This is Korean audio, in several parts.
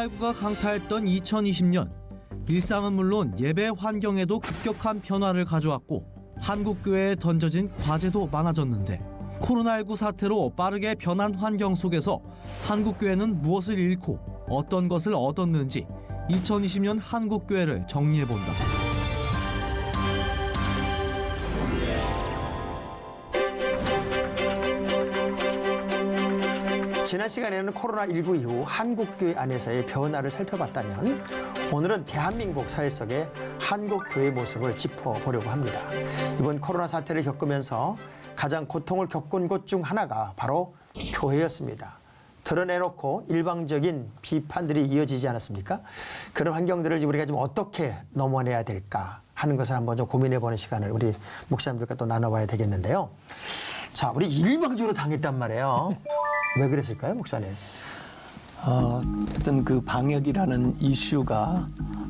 코로나19가 강타했던 2020년, 일상은 물론 예배 환경에도 급격한 변화를 가져왔고 한국교회에 던져진 과제도 많아졌는데, 코로나19 사태로 빠르게 변한 환경 속에서 한국교회는 무엇을 잃고 어떤 것을 얻었는지 2020년 한국교회를 정리해본다. 지난 시간에는 코로나19 이후 한국교회 안에서의 변화를 살펴봤다면, 오늘은 대한민국 사회 속의 한국교회의 모습을 짚어보려고 합니다. 이번 코로나 사태를 겪으면서 가장 고통을 겪은 곳 중 하나가 바로 교회였습니다. 드러내놓고 일방적인 비판들이 이어지지 않았습니까? 그런 환경들을 우리가 좀 어떻게 넘어내야 될까 하는 것을 한번 좀 고민해보는 시간을 우리 목사님들과 또 나눠봐야 되겠는데요. 자, 우리 일방적으로 당했단 말이에요. 왜 그랬을까요, 목사님? 어떤 그 방역이라는 이슈가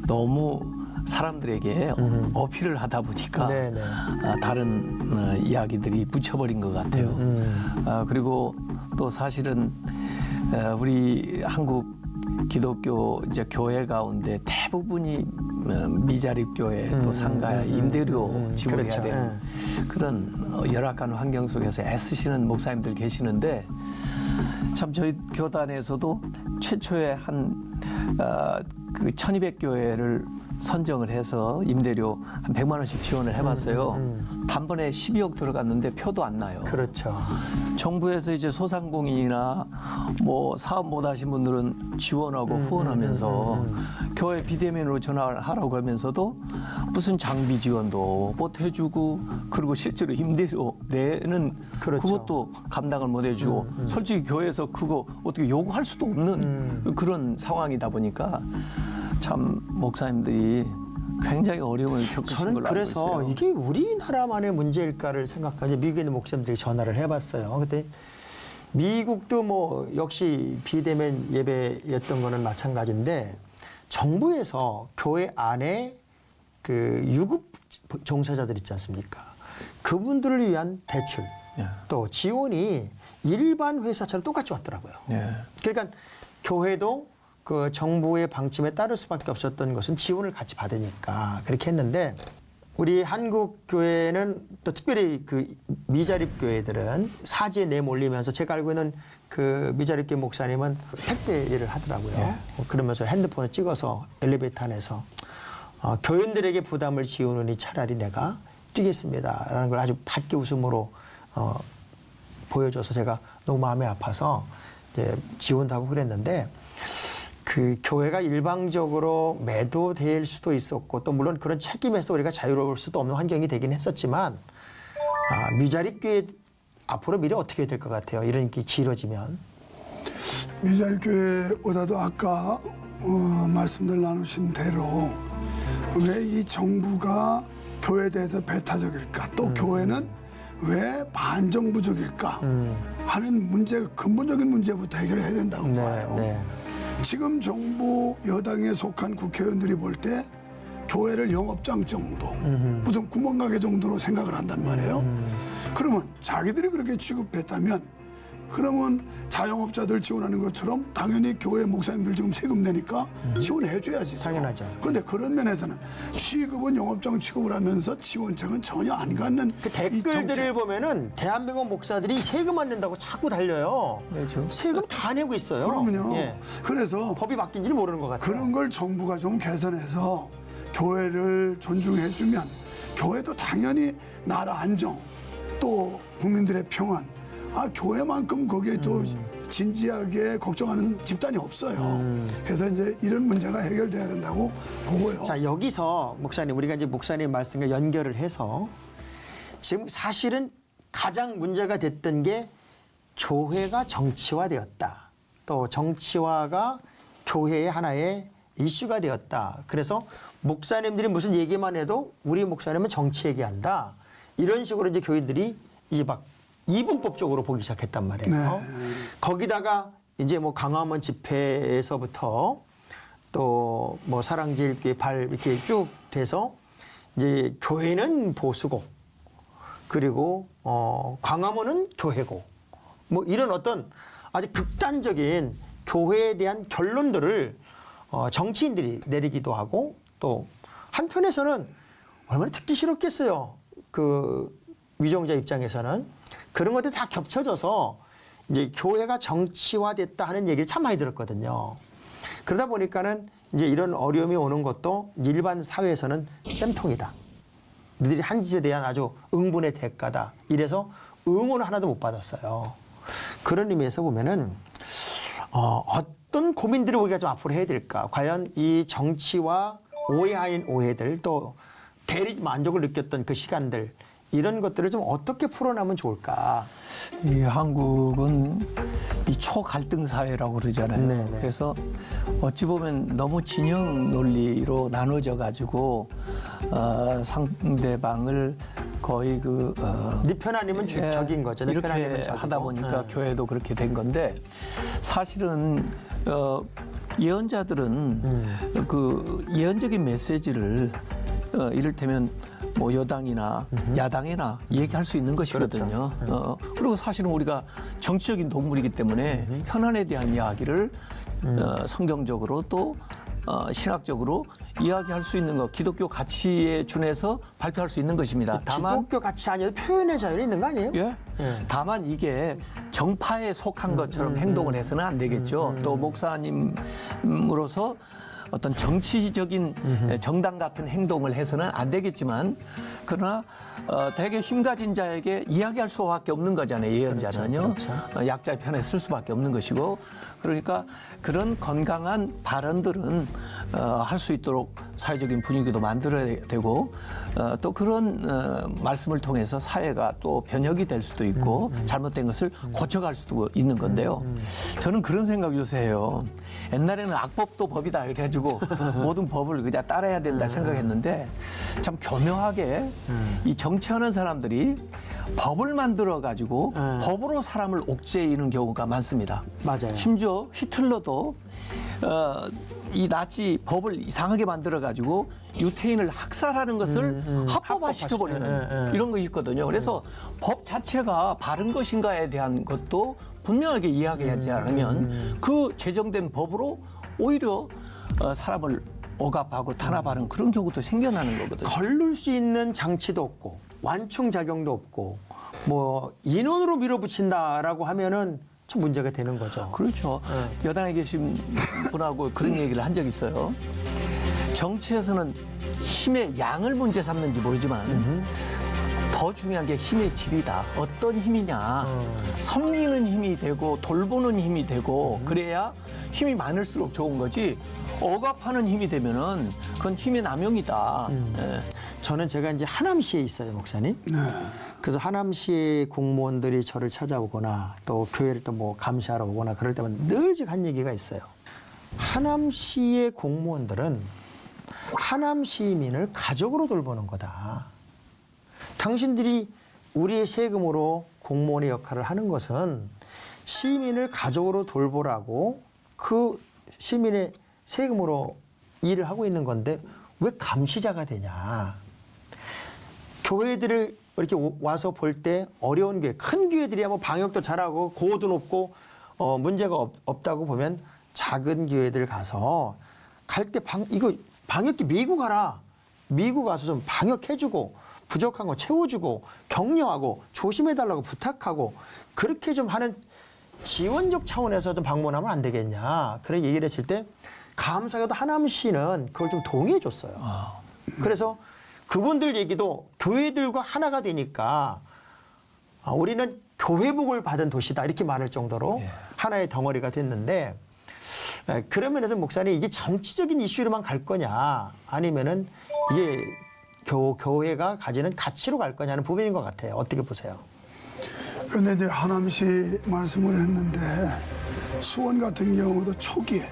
너무 사람들에게 어필을 하다 보니까 다른 이야기들이 묻혀버린 것 같아요. 그리고 또 사실은 우리 한국 기독교 이제 교회 가운데 대부분이 미자립 교회 또 상가 임대료 지불해야 그렇죠. 되는 그런 열악한 환경 속에서 애쓰시는 목사님들 계시는데, 참 저희 교단에서도 최초에 한 그 1200교회를 선정을 해서 임대료 한 100만 원씩 지원을 해봤어요. 단번에 12억 들어갔는데 표도 안 나요. 그렇죠. 정부에서 이제 소상공인이나 뭐 사업 못 하신 분들은 지원하고 후원하면서 교회 비대면으로 전화하라고 하면서도 무슨 장비 지원도 못 해주고, 그리고 실제로 임대료 내는 그렇죠. 그것도 감당을 못 해주고, 솔직히 교회에서 그거 어떻게 요구할 수도 없는 그런 상황이다 보니까 참 목사님들이 굉장히 어려움을 겪으신 저는 걸로 알고 그래서 있어요. 이게 우리나라만의 문제일까를 생각하지 미국에 있는 목사님들이 전화를 해봤어요. 근데 미국도 뭐 역시 비대면 예배였던 거는 마찬가지인데, 정부에서 교회 안에 그 유급 종사자들 있지 않습니까? 그분들을 위한 대출 또 지원이 일반 회사처럼 똑같이 왔더라고요. 그러니까 교회도 그 정부의 방침에 따를 수밖에 없었던 것은 지원을 같이 받으니까 그렇게 했는데, 우리 한국 교회는 또 특별히 그 미자립 교회들은 사지에 내몰리면서, 제가 알고 있는 그 미자립 교회 목사님은 택배 일을 하더라고요. 그러면서 핸드폰을 찍어서 엘리베이터 안에서 교인들에게 부담을 지우느니 차라리 내가 뛰겠습니다라는 걸 아주 밝게 웃음으로 보여줘서 제가 너무 마음이 아파서 이제 지원도 하고 그랬는데, 그 교회가 일방적으로 매도될 수도 있었고, 또 물론 그런 책임에서 우리가 자유로울 수도 없는 환경이 되긴 했었지만, 미자립 교회 앞으로 미래 어떻게 될 것 같아요? 이런 게 길어지면. 미자립 교회보다도 아까 말씀들 나누신 대로 왜 이 정부가 교회에 대해서 배타적일까, 또 교회는 왜 반정부적일까 하는 문제, 근본적인 문제부터 해결해야 된다고 봐요. 지금 정부 여당에 속한 국회의원들이 볼 때 교회를 영업장 정도, 무슨 구멍가게 정도로 생각을 한단 말이에요. 그러면 자기들이 그렇게 취급했다면, 그러면 자영업자들 지원하는 것처럼 당연히 교회 목사님들 지금 세금 내니까 지원해줘야지. 당연하죠. 그런데 그런 면에서는 취급은 영업장 취급을 하면서 지원책은 전혀 안 갖는 그 댓글들을 보면은 대한민국 목사들이 세금 안 낸다고 자꾸 달려요. 세금 다 내고 있어요. 그러면요. 그래서 법이 바뀐지를 모르는 것 같아요. 그런 걸 정부가 좀 개선해서 교회를 존중해주면, 교회도 당연히 나라 안정, 또 국민들의 평안, 교회만큼 거기에 또 진지하게 걱정하는 집단이 없어요. 그래서 이제 이런 문제가 해결돼야 된다고 보고요. 자, 여기서 목사님, 우리가 이제 목사님 말씀과 연결을 해서 지금 사실은 가장 문제가 됐던 게 교회가 정치화되었다. 또 정치화가 교회의 하나의 이슈가 되었다. 그래서 목사님들이 무슨 얘기만 해도 우리 목사님은 정치 얘기한다. 이런 식으로 이제 교인들이 이제 막 이분법적으로 보기 시작했단 말이에요. 거기다가 이제 뭐 강화문 집회에서부터 또 뭐 사랑제일교회 발 이렇게 쭉 돼서 이제 교회는 보수고, 그리고 광화문은 교회고, 뭐 이런 어떤 아주 극단적인 교회에 대한 결론들을 정치인들이 내리기도 하고 또 한편에서는 얼마나 듣기 싫었겠어요. 그 위정자 입장에서는 그런 것들이 다 겹쳐져서 이제 교회가 정치화됐다 하는 얘기를 참 많이 들었거든요. 그러다 보니까는 이제 이런 어려움이 오는 것도 일반 사회에서는 쌤통이다. 너희들이 한 짓에 대한 아주 응분의 대가다. 이래서 응원을 하나도 못 받았어요. 그런 의미에서 보면은 어떤 고민들을 우리가 좀 앞으로 해야 될까? 과연 이 정치와 오해 아닌 오해들 또 대리 만족을 느꼈던 그 시간들 이런 것들을 좀 어떻게 풀어나면 좋을까? 이 한국은 이 초갈등 사회라고 그러잖아요. 네네. 그래서 어찌 보면 너무 진영 논리로 나눠져 가지고 상대방을 거의 네 편 아니면 적인 거죠. 네 편 아니면 이렇게 적이고. 하다 보니까 교회도 그렇게 된 건데 사실은 예언자들은 그 예언적인 메시지를 이를테면 뭐 여당이나 야당이나 얘기할 수 있는 것이거든요. 그렇죠. 그리고 사실은 우리가 정치적인 동물이기 때문에 현안에 대한 이야기를 성경적으로 또 신학적으로 이야기할 수 있는 것, 기독교 가치에 준해서 발표할 수 있는 것입니다. 다만 기독교 가치 아니어도 표현의 자유는 있는 거 아니에요? 예? 다만 이게 정파에 속한 것처럼 행동을 해서는 안 되겠죠. 또 목사님으로서 어떤 정치적인 정당 같은 행동을 해서는 안 되겠지만 그러나 되게 힘 가진 자에게 이야기할 수밖에 없는 거잖아요. 예언자는요. 그렇죠. 약자의 편에 쓸 수밖에 없는 것이고 그러니까 그런 건강한 발언들은 할 수 있도록 사회적인 분위기도 만들어야 되고 또 그런 말씀을 통해서 사회가 또 변혁이 될 수도 있고 잘못된 것을 고쳐갈 수도 있는 건데요. 저는 그런 생각 요새 해요. 옛날에는 악법도 법이다 이래가지고 모든 법을 그냥 따라야 된다 생각했는데 참 교묘하게 이 정치하는 사람들이 법을 만들어 가지고 법으로 사람을 옥죄이는 경우가 많습니다. 맞아요. 심지어 히틀러도 이 나치 법을 이상하게 만들어 가지고 유태인을 학살하는 것을 합법화 시켜버리는 이런 거 있거든요. 그래서 법 자체가 바른 것인가에 대한 것도 분명하게 이야기하지 않으면 그 제정된 법으로 오히려 사람을 억압하고 탄압하는 그런 경우도 생겨나는 거거든요. 걸룰 수 있는 장치도 없고 완충 작용도 없고 뭐 인원으로 밀어붙인다라고 하면은 참 문제가 되는 거죠. 그렇죠. 여당에 계신 분하고 그런 얘기를 한 적이 있어요. 정치에서는 힘의 양을 문제 삼는지 모르지만 더 중요한 게 힘의 질이다. 어떤 힘이냐. 섬기는 힘이 되고 돌보는 힘이 되고 그래야 힘이 많을수록 좋은 거지. 억압하는 힘이 되면은 그건 힘의 남용이다. 예. 저는 제가 이제 하남시에 있어요, 목사님. 그래서 하남시 공무원들이 저를 찾아오거나 또 교회를 또 뭐 감시하러 오거나 그럴 때만 늘 제가 한 얘기가 있어요. 하남시의 공무원들은 하남 시민을 가족으로 돌보는 거다. 당신들이 우리의 세금으로 공무원의 역할을 하는 것은 시민을 가족으로 돌보라고 그 시민의 세금으로 일을 하고 있는 건데 왜 감시자가 되냐. 교회들을 이렇게 와서 볼 때 어려운 교회, 큰 교회들이야 뭐 방역도 잘하고 고도 높고 문제가 없다고 보면 작은 교회들 가서 갈 때 이거 방역기 메고 가라. 메고 가서 좀 방역해주고 부족한 거 채워주고 격려하고 조심해달라고 부탁하고 그렇게 좀 하는 지원적 차원에서 좀 방문하면 안 되겠냐. 그런 얘기를 했을 때 감사하게도 하남시는 그걸 좀 동의해 줬어요. 그래서 그분들 얘기도 교회들과 하나가 되니까 우리는 교회복을 받은 도시다 이렇게 말할 정도로 하나의 덩어리가 됐는데 그런 면에서 목사님 이게 정치적인 이슈로만 갈 거냐 아니면은 이게 교회가 가지는 가치로 갈 거냐는 부분인 것 같아요. 어떻게 보세요? 그런데 이제 하남시 말씀을 했는데 수원 같은 경우도 초기에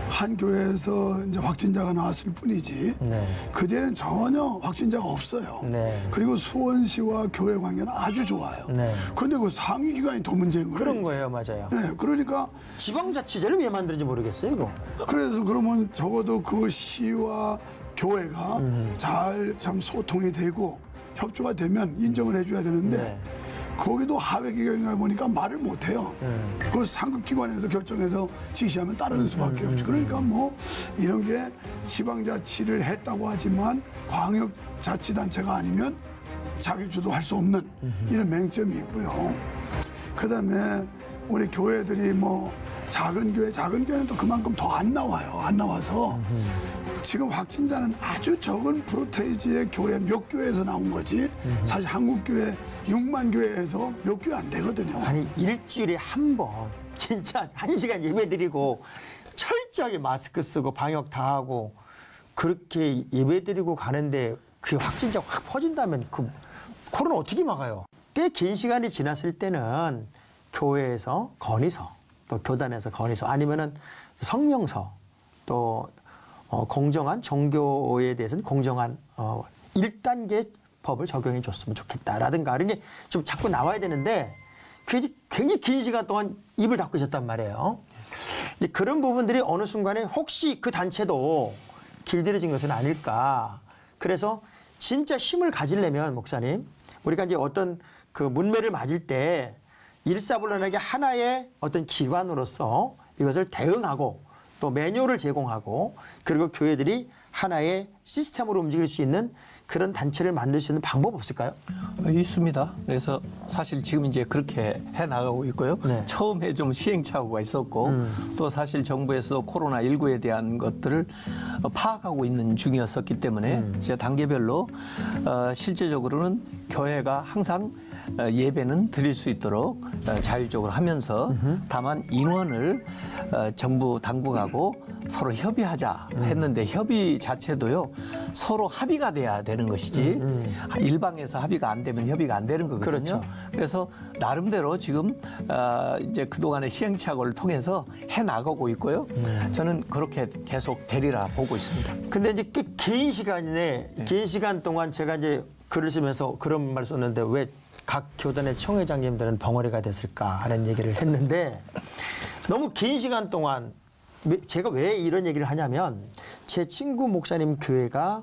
한 교회에서 이제 확진자가 나왔을 뿐이지 네. 그 뒤에는 전혀 확진자가 없어요. 네. 그리고 수원시와 교회 관계는 아주 좋아요. 네. 그런데 그 상위 기관이 더 문제인 거예요. 그런 거예요, 맞아요. 네, 그러니까 지방자치제를 왜 만드는지 모르겠어요, 이거. 그래서 그러면 적어도 그 시와 교회가 잘 참 소통이 되고 협조가 되면 인정을 해줘야 되는데 네. 거기도 하회기관이다 보니까 말을 못해요. 그 상급기관에서 결정해서 지시하면 따르는 수밖에 없죠. 그러니까 뭐 이런 게 지방자치를 했다고 하지만 광역자치단체가 아니면 자기 주도할 수 없는 이런 맹점이 있고요. 그다음에 우리 교회들이 뭐 작은 교회는 또 그만큼 더 안 나와요. 안 나와서 지금 확진자는 아주 적은 프로테이지의 교회 몇 교회에서 나온 거지. 사실 한국교회 6만 교회에서 몇 교회 안 되거든요. 아니 일주일에 한 번 진짜 1시간 예배 드리고 철저하게 마스크 쓰고 방역 다 하고 그렇게 예배 드리고 가는데 그 확진자가 확 퍼진다면 그 코로나 어떻게 막아요? 꽤 긴 시간이 지났을 때는 교회에서 건의서 또 교단에서 건의서 아니면은 성명서 또 공정한 종교에 대해서는 공정한 1단계 법을 적용해 줬으면 좋겠다라든가 이런 게 좀 자꾸 나와야 되는데 그게 굉장히 긴 시간 동안 입을 닫고 있었단 말이에요. 근데 그런 부분들이 어느 순간에 혹시 그 단체도 길들여진 것은 아닐까. 그래서 진짜 힘을 가지려면 목사님 우리가 이제 어떤 그 문매를 맞을 때 일사불란하게 하나의 어떤 기관으로서 이것을 대응하고 또 매뉴얼을 제공하고 그리고 교회들이 하나의 시스템으로 움직일 수 있는 그런 단체를 만들 수 있는 방법 없을까요? 있습니다. 그래서 사실 지금 이제 그렇게 해 나가고 있고요. 네. 처음에 좀 시행착오가 있었고 또 사실 정부에서 코로나19에 대한 것들을 파악하고 있는 중이었었기 때문에 이제 단계별로 실제적으로는 교회가 항상 예배는 드릴 수 있도록 자율적으로 하면서 다만 인원을 정부 당국하고 서로 협의하자 했는데 협의 자체도요 서로 합의가 돼야 되는 것이지 일방에서 합의가 안 되면 협의가 안 되는 거거든요. 그렇죠. 그래서 나름대로 지금 이제 그동안의 시행착오를 통해서 해 나가고 있고요. 저는 그렇게 계속 되리라 보고 있습니다. 근데 이제 꽤 긴 시간이네. 긴 시간 동안 제가 이제 글을 쓰면서 그런 말 썼는데 왜 각 교단의 총회장님들은 벙어리가 됐을까 하는 얘기를 했는데 너무 긴 시간 동안 제가 왜 이런 얘기를 하냐면 제 친구 목사님 교회가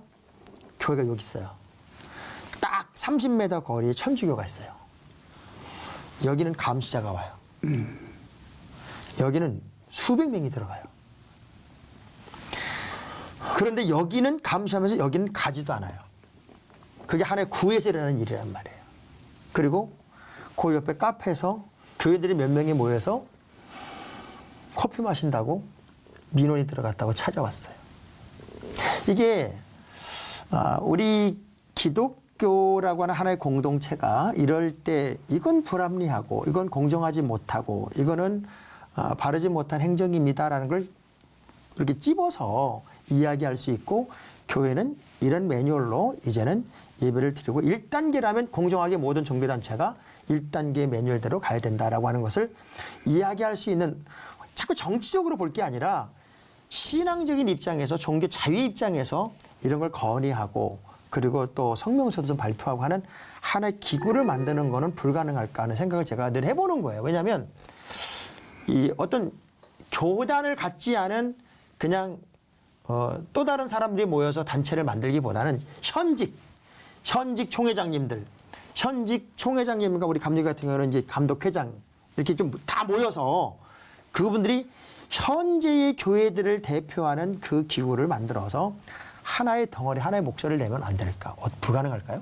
여기 있어요. 딱 30m 거리에 천주교가 있어요. 여기는 감시자가 와요. 여기는 수백 명이 들어가요. 그런데 여기는 감시하면서 여기는 가지도 않아요. 그게 하나의 구에서 일어나는 일이란 말이에요. 그리고 그 옆에 카페에서 교회들이 몇 명이 모여서 커피 마신다고 민원이 들어갔다고 찾아왔어요. 이게 우리 기독교라고 하는 하나의 공동체가 이럴 때 이건 불합리하고 이건 공정하지 못하고 이거는 바르지 못한 행정입니다라는 걸 이렇게 찝어서 이야기할 수 있고 교회는 이런 매뉴얼로 이제는 예배를 드리고 1단계라면 공정하게 모든 종교단체가 1단계 매뉴얼대로 가야 된다라고 하는 것을 이야기할 수 있는 자꾸 정치적으로 볼 게 아니라 신앙적인 입장에서 종교 자유 입장에서 이런 걸 건의하고 그리고 또 성명서도 좀 발표하고 하는 하나의 기구를 만드는 거는 불가능할까 하는 생각을 제가 늘 해보는 거예요. 왜냐하면 이 어떤 교단을 갖지 않은 그냥 또 다른 사람들이 모여서 단체를 만들기보다는 현직 총회장님과 우리 감독 같은 경우는 이제 감독회장 이렇게 좀 다 모여서 그분들이 현재의 교회들을 대표하는 그 기구를 만들어서 하나의 덩어리, 하나의 목소리를 내면 안 될까? 불가능할까요?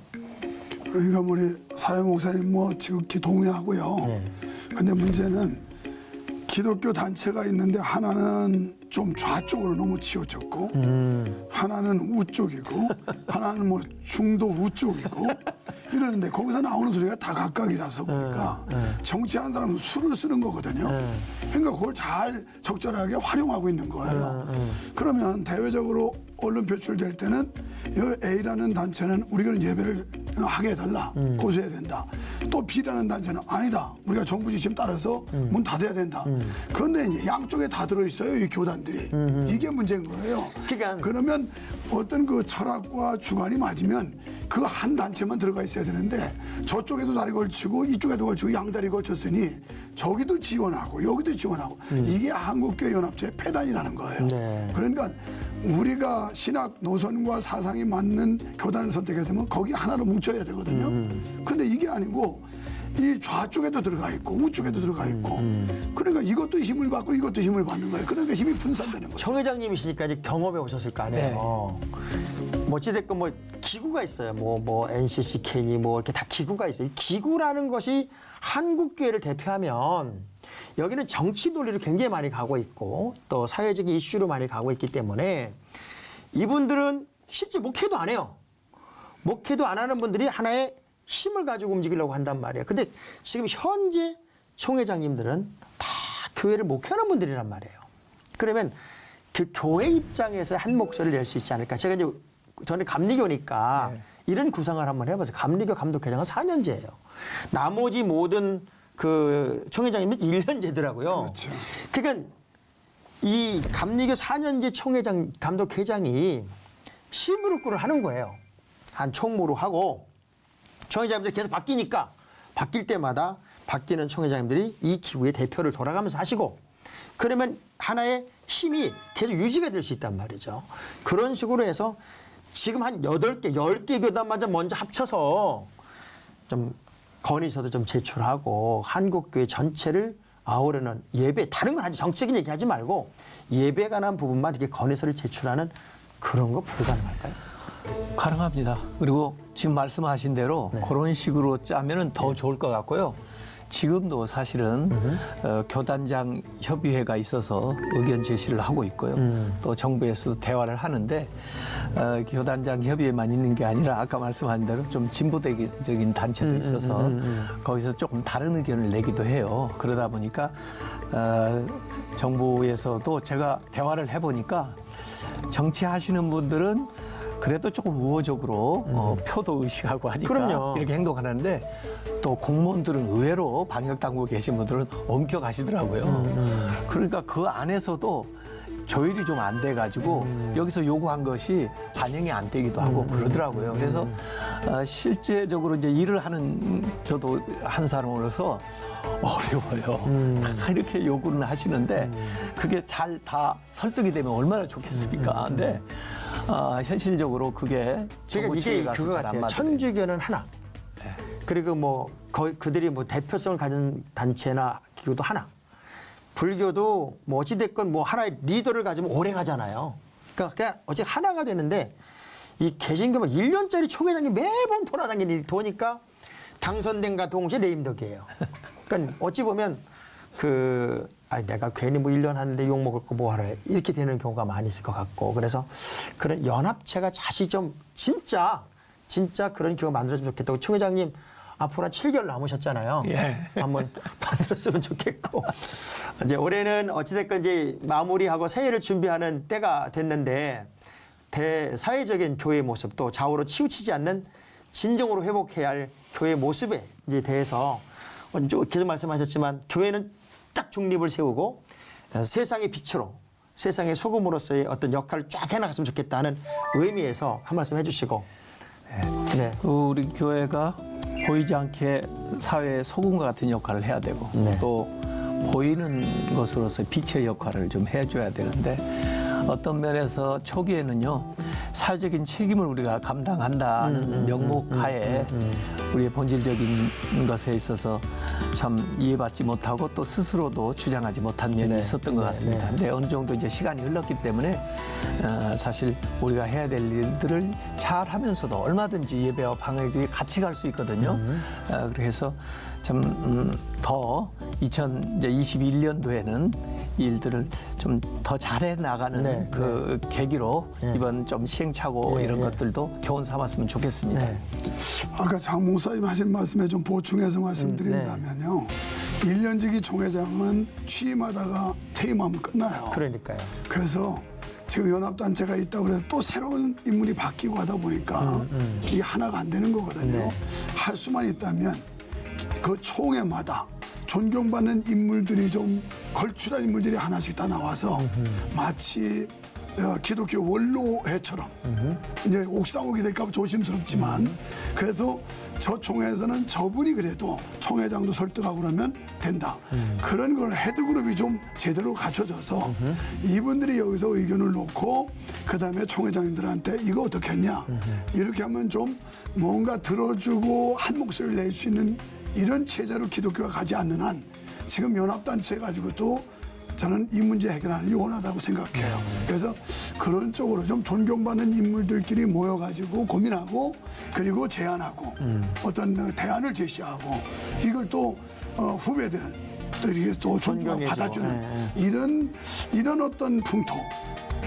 그러니까 우리 사회 목사님 뭐 지극히 동의하고요. 네. 근데 문제는 기독교 단체가 있는데 하나는 좀 좌쪽으로 너무 치우쳤고 하나는 우쪽이고 하나는 뭐 중도 우쪽이고 이러는데 거기서 나오는 소리가 다 각각이라서 보니까 정치하는 사람은 수를 쓰는 거거든요. 그러니까 그걸 잘 적절하게 활용하고 있는 거예요. 그러면 대외적으로 언론 표출될 때는 이 A라는 단체는 우리가 예배를 하게 해달라. 고소해야 된다. 또 B라는 단체는 아니다. 우리가 정부 지침 따라서 문 닫아야 된다. 그런데 이제 양쪽에 다 들어있어요. 이 교단들이. 이게 문제인 거예요. 그러면 어떤 그 철학과 주관이 맞으면 그 한 단체만 들어가 있어야 되는데 저쪽에도 다리 걸치고 이쪽에도 걸치고 양다리 걸쳤으니 저기도 지원하고 여기도 지원하고 이게 한국교회 연합체의 폐단이라는 거예요. 네. 그러니까 우리가 신학 노선과 사상이 맞는 교단을 선택했으면 거기 하나로 뭉쳐야 되거든요. 근데 이게 아니고 이 좌쪽에도 들어가 있고 우쪽에도 들어가 있고 그러니까 이것도 힘을 받고 이것도 힘을 받는 거예요. 그러니까 힘이 분산되는 거죠. 청 회장님이시니까 이제 경험해 오셨을 거 아니에요. 뭐 어찌됐건 뭐 기구가 있어요. 뭐 NCC, K니 뭐 이렇게 다 기구가 있어요. 이 기구라는 것이 한국교회를 대표하면 여기는 정치 논리로 굉장히 많이 가고 있고 또 사회적인 이슈로 많이 가고 있기 때문에 이분들은 실제 목회도 안 해요. 목회도 안 하는 분들이 하나의 힘을 가지고 움직이려고 한단 말이에요. 근데 지금 현재 총회장님들은 다 교회를 목회하는 분들이란 말이에요. 그러면 그 교회 입장에서 한 목소리를 낼 수 있지 않을까. 제가 이제 저는 감리교니까 이런 구상을 한번 해봤어요. 감리교 감독회장은 4년제예요. 나머지 모든 그 총회장님은 1년제더라고요. 그렇죠. 그러니까 이 감리교 4년제 총회장 감독회장이 시무룩구를 하는 거예요. 한 총무로 하고 총회장님들이 계속 바뀌니까 바뀔 때마다 바뀌는 총회장님들이 이 기구의 대표를 돌아가면서 하시고 그러면 하나의 힘이 계속 유지가 될 수 있단 말이죠. 그런 식으로 해서 지금 한 8개, 10개 교단마저 먼저 합쳐서 좀 건의서도 좀 제출하고 한국교회 전체를 아우르는 예배, 다른 건 아주 정치적인 얘기하지 말고 예배에 관한 부분만 이렇게 건의서를 제출하는 그런 거 불가능할까요? 가능합니다. 그리고 지금 말씀하신 대로 그런 식으로 짜면은 더 좋을 것 같고요. 지금도 사실은 교단장 협의회가 있어서 의견 제시를 하고 있고요. 또 정부에서도 대화를 하는데 교단장 협의회만 있는 게 아니라 아까 말씀하신 대로 좀 진보적인 단체도 있어서 거기서 조금 다른 의견을 내기도 해요. 그러다 보니까 정부에서도 제가 대화를 해보니까 정치하시는 분들은 그래도 조금 우호적으로 표도 의식하고 하니까 그럼요. 이렇게 행동하는데 또 공무원들은 의외로 방역당국에 계신 분들은 엄격하시더라고요. 그러니까 그 안에서도 조율이 좀 안 돼가지고 여기서 요구한 것이 반영이 안 되기도 하고 그러더라고요. 그래서 실제적으로 이제 일을 하는 저도 한 사람으로서 어려워요. 다 이렇게 요구는 하시는데 그게 잘 다 설득이 되면 얼마나 좋겠습니까? 근데 현실적으로 그게 그러니까 정부 이게 지휘에 가서 그거 잘 안 같아요. 맞아요. 천주교는 하나. 그리고 뭐 거의 그들이 뭐 대표성을 가진 단체나 기구도 하나. 불교도 뭐 어찌됐건 뭐 하나의 리더를 가지면 오래 가잖아요. 그러니까 그냥 어찌 하나가 되는데 이 개신교만 1년짜리 총회장이 매번 돌아다니니 도니까 당선된과 동시에 레임덕이에요. 그러니까 어찌 보면 내가 괜히 뭐 1년 하는데 욕먹을 거 뭐 하라 이렇게 되는 경우가 많이 있을 것 같고 그래서 그런 연합체가 다시 좀 진짜 그런 기회가 만들어지면 좋겠다고 총회장님 앞으로 한 7개월 남으셨잖아요. 예. 한번 만들었으면 좋겠고 이제 올해는 어찌됐건 이제 마무리하고 새해를 준비하는 때가 됐는데 대사회적인 교회의 모습 또 좌우로 치우치지 않는 진정으로 회복해야 할 교회의 모습에 이제 대해서 계속 말씀하셨지만 교회는 딱 중립을 세우고 세상의 빛으로 세상의 소금으로서의 어떤 역할을 쫙 해나갔으면 좋겠다는 의미에서 한 말씀 해주시고 네. 우리 교회가 보이지 않게 사회의 소금과 같은 역할을 해야 되고 네. 또 보이는 것으로서 빛의 역할을 좀 해줘야 되는데 어떤 면에서 초기에는요 사회적인 책임을 우리가 감당한다는 명목하에 우리의 본질적인 것에 있어서 참 이해받지 못하고 또 스스로도 주장하지 못한 면이 네. 있었던 것 같습니다. 네. 근데 어느 정도 이제 시간이 흘렀기 때문에 사실 우리가 해야 될 일들을 잘 하면서도 얼마든지 예배와 방역이 같이 갈 수 있거든요. 그래서 참 더 2021년도에는 이 일들을 좀 더 잘해 나가는 네, 그 계기로 이번 좀 시행착오 이런 것들도 교훈 삼았으면 좋겠습니다. 네. 아까 장 목사님 하신 말씀에 좀 보충해서 말씀드린다면요. 1년지기 총회장은 취임하다가 퇴임하면 끝나요. 그러니까요. 그래서 지금 연합단체가 있다고 해서 또 새로운 인물이 바뀌고 하다 보니까 이게 하나가 안 되는 거거든요. 네. 할 수만 있다면 그 총회마다 존경받는 인물들이 좀 걸출한 인물들이 하나씩 다 나와서 마치 기독교 원로회처럼 이제 옥상옥이 될까 조심스럽지만 그래서 저 총회에서는 저분이 그래도 총회장도 설득하고 그러면 된다. 그런 걸 헤드그룹이 좀 제대로 갖춰져서 이분들이 여기서 의견을 놓고 그다음에 총회장님들한테 이거 어떻게 했냐 이렇게 하면 좀 뭔가 들어주고 한 목소리를 낼 수 있는 이런 체제로 기독교가 가지 않는 한 지금 연합단체 가지고도 저는 이 문제 해결하는 요원하다고 생각해요. 그래서 그런 쪽으로 좀 존경받는 인물들끼리 모여가지고 고민하고 그리고 제안하고 어떤 대안을 제시하고 이걸 또 후배들은 또 이렇게 또 존중하고 존경해줘. 받아주는 이런 어떤 풍토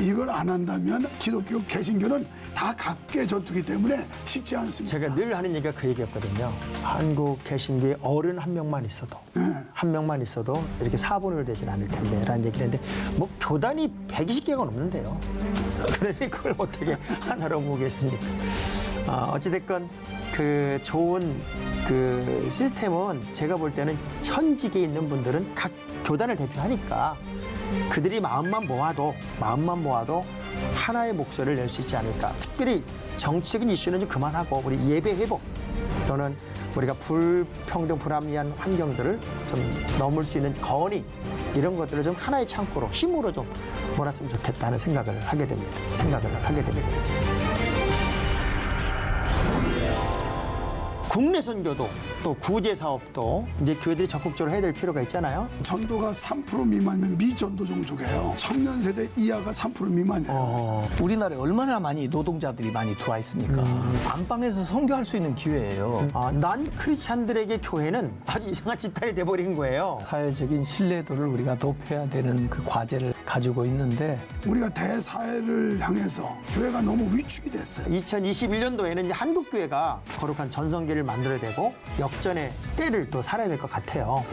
이걸 안 한다면 기독교 개신교는 다 각계 전투기 때문에 쉽지 않습니다. 제가 늘 하는 얘기가 그 얘기였거든요. 한국 개신교에 어른 한 명만 있어도 이렇게 사분을 되진 않을 텐데 라는 얘기를 했는데 뭐 교단이 120개가 넘는데요. 그러니 그걸 어떻게 하나로 모으겠습니까? 어찌됐건 그 좋은 그 시스템은 제가 볼 때는 현직에 있는 분들은 각 교단을 대표하니까 그들이 마음만 모아도 하나의 목소리를 낼 수 있지 않을까. 특별히 정치적인 이슈는 좀 그만하고 우리 예배 회복 또는 우리가 불평등 불합리한 환경들을 좀 넘을 수 있는 건의 이런 것들을 좀 하나의 창고로 힘으로 좀 몰았으면 좋겠다는 생각을 하게 됩니다. 국내 선교도 또 구제 사업도 이제 교회들이 적극적으로 해야 될 필요가 있잖아요. 전도가 3% 미만이면 미전도 종족이에요. 청년 세대 이하가 3% 미만이에요. 우리나라에 얼마나 많이 노동자들이 많이 들어와 있습니까? 안방에서 선교할 수 있는 기회예요. 난 크리스찬들에게 교회는 아주 이상한 집단이 돼버린 거예요. 사회적인 신뢰도를 우리가 높여야 되는 그 과제를 가지고 있는데 우리가 대사회를 향해서 교회가 너무 위축이 됐어요. 2021년도에는 이제 한국교회가 거룩한 전성기를 만들어야 되고 역전의 때를 또 살아야 될 것 같아요.